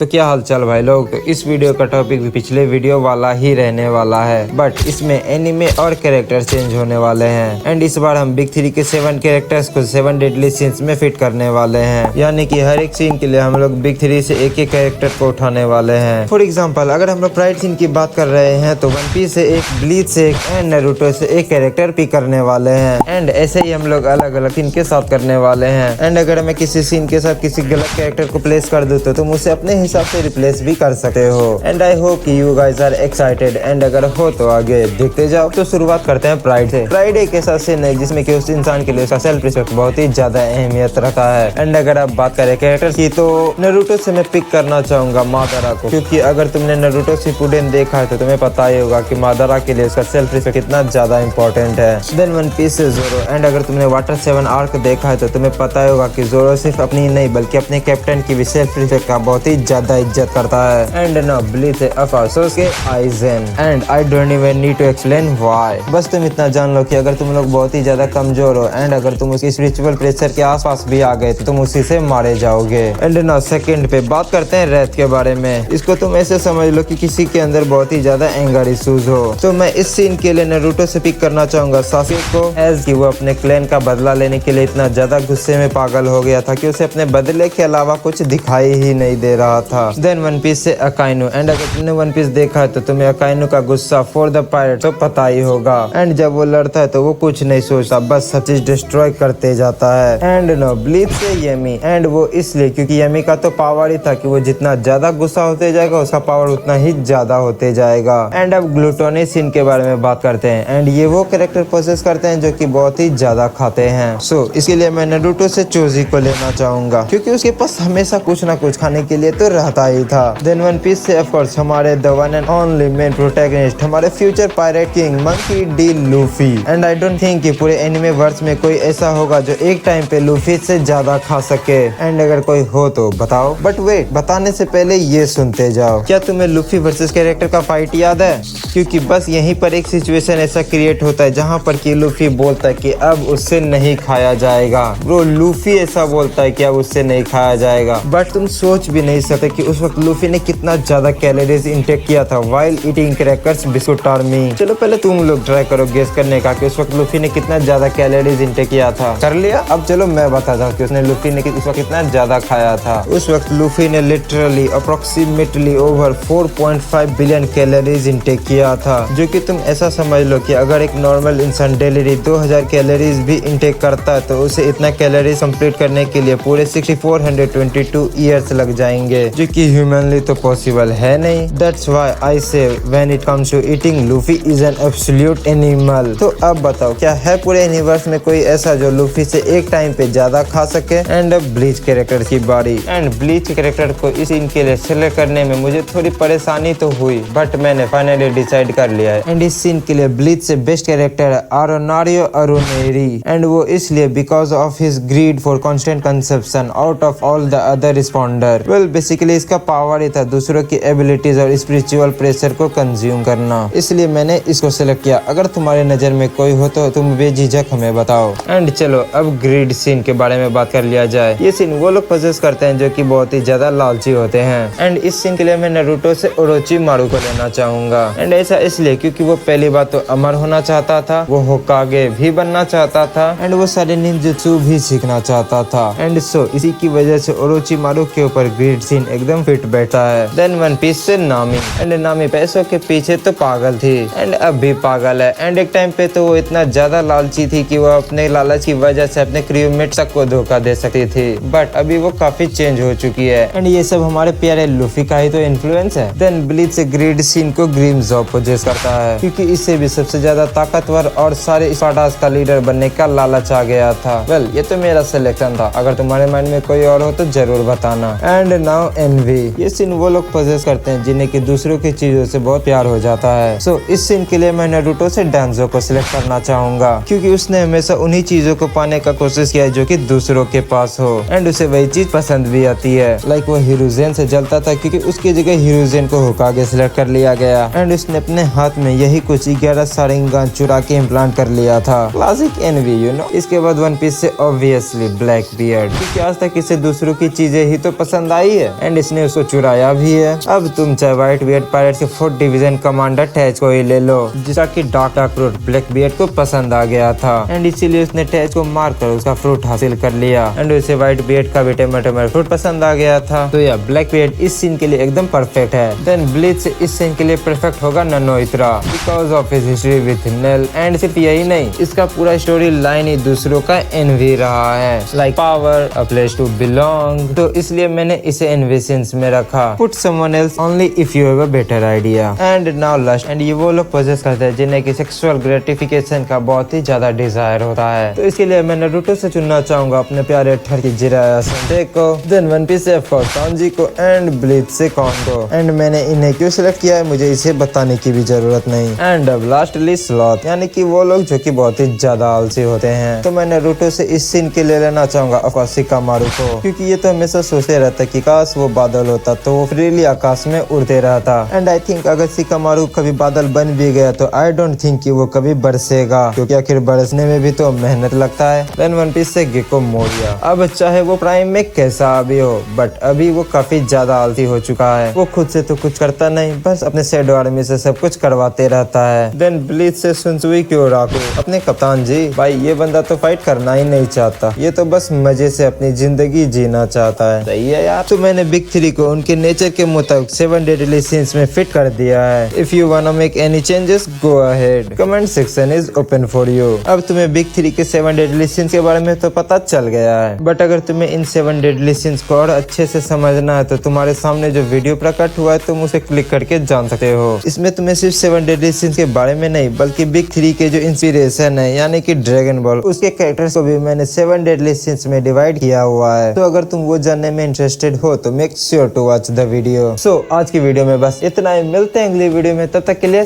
तो क्या हालचाल भाई लोग। तो इस वीडियो का टॉपिक भी पिछले वीडियो वाला ही रहने वाला है, बट इसमें एनिमे और कैरेक्टर चेंज होने वाले हैं। एंड इस बार हम बिग 3 के 7 कैरेक्टर्स को 7 डेडली सीन्स में फिट करने वाले हैं, यानी कि हर एक सीन के लिए हम लोग बिग 3 से एक एक कैरेक्टर को उठाने वाले हैं। फॉर एग्जाम्पल अगर हम लोग प्राइड सीन की बात कर रहे हैं तो वन पीस से एक, ब्लीच से एक एंड नारुतो से एक कैरेक्टर पिक करने वाले हैं। एंड ऐसे ही हम लोग अलग अलग सीन के साथ करने वाले हैं। एंड अगर मैं किसी सीन के साथ किसी गलत कैरेक्टर को प्लेस कर दूं तो तुम उसे अपने हिसाब से रिप्लेस भी कर सकते हो। एंड आई होप कि you guys are excited. And अगर हो तो आगे देखते जाओ। तो शुरुआत करते हैं प्राइड से। प्राइड एक ऐसा सीन है जिसमें कि उस इंसान के लिए उसका सेल्फ रिस्पेक्ट बहुत ही ज्यादा अहमियत रखता है। एंड अगर आप बात करें कैरेक्टर की तो नारुतो से मैं पिक करना चाहूंगा मादारा को, क्योंकि अगर तुमने नारुतो शिपुडेन देखा है तो तुम्हें पता ही होगा कि मादारा के लिए उसका सेल्फ रिस्पेक्ट कितना ज्यादा इंपॉर्टेंट है। देन वन पीस से जोरो। एंड अगर तुमने वाटर 7 आर्क देखा है तो तुम्हें पता ही होगा कि जोरो सिर्फ अपनी नहीं बल्कि अपने कैप्टन की भी सेल्फ रिस्पेक्ट का बहुत ही ज्यादा इज्जत करता है। एंड नाउ ब्लीच के Aizen. And I don't even need to explain why. बस तुम इतना जान लो कि अगर तुम लोग बहुत ही ज्यादा कमजोर हो एंड अगर तुम उसकी स्पिरिचुअल प्रेशर के आसपास भी आ गए तो तुम उसी से मारे जाओगे। एंड नाउ सेकंड पे बात करते हैं रेथ के बारे में। इसको तुम ऐसे समझ लो कि किसी के अंदर बहुत ही ज्यादा एंगर इश्यूज हो, तो मैं इस सीन के लिए नारुतो से पिक करना चाहूंगा सासुके को, एज कि वो अपने क्लैन का बदला लेने के लिए इतना ज्यादा गुस्से में पागल हो गया था कि उसे अपने बदले के अलावा कुछ दिखाई ही नहीं दे रहा था। देन वन पीस से अकाइनो। एंड अगर तुमने वन पीस देखा है तो तुम्हें अकाइनो का गुस्सा फॉर द पायरेट तो पता ही होगा। एंड जब वो लड़ता है तो वो कुछ नहीं सोचता, बस सब चीज डिस्ट्रॉय करते जाता है। एंड नो ब्लीच से यमी। एंड वो इसलिए क्योंकि यमी का तो पावर ही था कि वो जितना ज्यादा गुस्सा होते जाएगा उसका पावर उतना ही ज्यादा होते जाएगा। एंड अब ग्लूटोनी सीन के बारे में बात करते हैं। एंड ये वो कैरेक्टर पोसेस करते हैं जो कि बहुत ही ज्यादा खाते हैं। सो इसके लिए मैं नारुतो से चोजी को लेना चाहूंगा, क्योंकि उसके पास हमेशा कुछ ना कुछ खाने के लिए तो रहता ही था। देन वन पीस से ऑफ कोर्स हमारे the one and only main protagonist, हमारे future pirate king Monkey D Luffy. And I don't think कि पूरे एनिमे वर्स में कोई ऐसा होगा जो एक टाइम पे लूफी से ज्यादा खा सके। एंड अगर कोई हो तो बताओ, बट वेट, बताने से पहले ये सुनते जाओ। क्या तुम्हें लूफी वर्सेस कैरेक्टर का फाइट याद है? क्योंकि बस यहीं पर एक सिचुएशन ऐसा क्रिएट होता है जहां पर कि लूफी बोलता है कि अब उससे नहीं खाया जाएगा। ब्रो लूफी ऐसा बोलता है कि अब उससे नहीं खाया जाएगा, बट तुम सोच भी नहीं सकते कि उस वक्त लूफी ने कितना ज्यादा कैलोरीज इंटेक किया था while eating crackers biscuit army. चलो पहले तुम लोग ट्राई करो गेस करने का कि उस वक्त लूफी ने कितना ज्यादा कैलोरीज इंटेक किया था। कर लिया? अब चलो मैं बताता हूँ कि उसने लूफी ने उस वक्त कितना ज्यादा खाया था। उस वक्त लूफी ने literally approximately over 4.5 billion calories intake किया था, जो कि तुम ऐसा समझ लो कि अगर एक नॉर्मल इंसान डेली 2000 कैलोरीज भी इंटेक करता है तो उसे इतना कैलोरीज कंप्लीट करने के लिए पूरे 6422 ईयर्स लग जाएंगे, जो कि ह्यूमनली तो पॉसिबल है नहीं। That's why I say when it comes to eating Luffy is an absolute animal. तो अब बताओ क्या है पूरे यूनिवर्स में कोई ऐसा जो लूफी से एक टाइम पे ज्यादा खा सके? एंड अब ब्लीच कैरेक्टर की बारी। एंड ब्लीच कैरेक्टर को इस सीन के लिए सिलेक्ट करने में मुझे थोड़ी परेशानी तो हुई, बट मैंने फाइनली डिसाइड कर लिया है। एंड इस सीन के लिए ब्लीच से बेस्ट कैरेक्टर है आरोनारियो अरुनेरी। एंड वो इसलिए because of his greed for constant consumption out of all the other responder. Well basically इसका पावर ही था दूसरों की एबिलिटीज और स्पिरिचुअल प्रेशर को कंज्यूम करना, इसलिए मैंने इसको सिलेक्ट किया। अगर तुम्हारे नजर में कोई हो तो तुम बेझिझक हमें बताओ। एंड चलो अब ग्रीड सीन के बारे में बात कर लिया जाए। ये सीन वो लोग पोजेस करते हैं जो कि बहुत ही ज्यादा लालची होते हैं। एंड इस सीन के लिए मैं नारुतो से ओरोचिमारू को लेना चाहूंगा। एंड ऐसा इसलिए क्योंकि वो पहली बात तो अमर होना चाहता था, वो होकागे भी बनना चाहता था, एंड वो सारे निंजुत्सु भी सीखना चाहता था। एंड सो इसी की वजह से ओरोचिमारू के ऊपर ग्रीड सीन एकदम फिट बैठा है। देन वन पीस से नामी। एंड नामी पैसों के पीछे तो पागल थी एंड अब भी पागल है। एंड एक टाइम पे तो वो इतना ज्यादा लालची थी कि वो अपने लालच की वजह से अपने क्रूमेट सबको धोखा दे सकती थी, बट अभी वो काफी चेंज हो चुकी है। एंड ये सब हमारे प्यारे लूफी का ही तो इन्फ्लुएंस है। देन ब्लीच से ग्रीड सीन को ग्रीम जॉब पोजेस करता है, क्योंकि इससे भी सबसे ज्यादा ताकतवर और सारे स्पार्टास का लीडर बनने का लालच आ गया था। वेल ये तो मेरा सिलेक्शन था, अगर तुम्हारे माइंड में कोई और हो तो जरूर बताना। And now envy. ये सीन वो लोग पोजेस करते हैं जिन्हें कि दूसरों की चीजों से बहुत प्यार हो जाता है। सो इस सीन के लिए मैं नारुतो से डांजो को सिलेक्ट करना चाहूंगा, क्योंकि उसने हमेशा उन्हीं चीजों को पाने का कोशिश किया है जो कि दूसरों के पास हो। एंड उसे वही चीज पसंद भी आती है। लाइक वो हिरुजेन से जलता था क्योंकि उसकी जगह हिरुजेन को होकागे सिलेक्ट कर लिया गया। एंड उसने अपने हाथ में यही कुछ 11 शारिंगान चुरा के इम्प्लांट कर लिया था। Classic envy you know. इसके बाद वन पीस से ऑब्वियसली ब्लैक बियर्ड, क्योंकि आज तक इसे दूसरों की चीजें ही तो पसंद आई है। एंड इसने उसको चुराया भी है। अब तुम चाहे व्हाइट बियर्ड पायरेट्स के 4th डिवीजन कमांडर टैच को ही ले लो, जिसका कि डार्क रूट ब्लैक बियर्ड को पसंद आ गया था एंड इसीलिए उसने टैच को मार कर उसका फ्रूट हासिल कर लिया एंड उसे व्हाइट बियर्ड का भी टेमर फ्रूट पसंद आ गया था। तो यह ब्लैक बियर्ड इस सीन के लिए एकदम परफेक्ट है। देन ब्लीच इस सीन के लिए परफेक्ट होगा ननोइत्रा because of his history with नेल एंड सिर्फ यही नहीं, इसका पूरा स्टोरी लाइन ही दूसरों का एनवी रहा है, like power a place to belong. तो इसलिए मैंने इसे एनवी सीन्स में रखा। Put someone else only if you have a better idea. And now lust, and ये वो लोग पोजेस करते हैं जिन्हें की सेक्सुअल ग्रेटिफिकेशन का बहुत ही ज्यादा डिजायर होता है। तो इसके लिए मैं नारुतो से चुनना चाहूंगा अपने प्यारे ठर की जिराया सेंसे को, देन वन पीस से सांजी को एंड ब्लीच से कॉन को। एंड मैंने इन्हें क्यों सिलेक्ट किया है मुझे इसे बताने की भी जरूरत नहीं। एंड अब लास्टली स्लॉथ, यानी कि वो लोग जो कि बहुत ही ज्यादा आलसी होते हैं। तो मैं नारुतो से इस सीन के लिए लेना चाहूंगा शिकामारू को, क्योंकि ये तो हमेशा सोचते रहता कि काश वो बादल होता तो वो फ्रीली आकाश में उड़ते रहता। एंड आई थिंक अगर शिकामारू कभी बादल बन भी गया तो आई डोंट थिंक कि वो कभी बरसेगा, क्योंकि आखिर बरसने में भी तो मेहनत लगता है। देन वन पीस से गेको मोरिया, अब चाहे वो प्राइम में कैसा भी हो बट अभी वो काफी ज्यादा आलसी हो चुका है। वो खुद से तो कुछ करता नहीं, बस अपने शैडो आर्मी से सब कुछ करवाते रहता है। देन ब्लीच से सुनसुई क्योराको, अपने कप्तान जी भाई ये बंदा तो फाइट करना ही नहीं चाहता, ये तो बस मजे से अपनी जिंदगी जीना चाहता है। सही है यार। तो मैंने बिग 3 को उनके नेचर के मुताबिक 7 डेडली सीन्स में फिट कर दिया है। If you वांना make any changes go ahead, comment section is open for you. अब तुम्हें बिग 3 के 7 डेडली सीन्स के बारे में तो पता चल गया है, बट अगर तुम्हें इन 7 डेडली सीन्स को और अच्छे से समझना है तो तुम्हारे सामने जो वीडियो प्रकट हुआ है तुम उसे क्लिक करके जान सकते हो। इसमें तुम्हें सिर्फ 7 डेडली सीन्स के बारे में नहीं बल्कि बिग 3 के जो इंस्पिरेशन है यानी कि ड्रैगन बॉल, उसके कैरेक्टर्स को भी मैंने 7 डेडली सीन्स में डिवाइड किया हुआ है। तो अगर तुम वो जानने में इंटरेस्टेड हो तो make sure to watch the video. So आज की वीडियो में बस इतना ही, मिलते हैं अगली वीडियो में, तब तक के लिए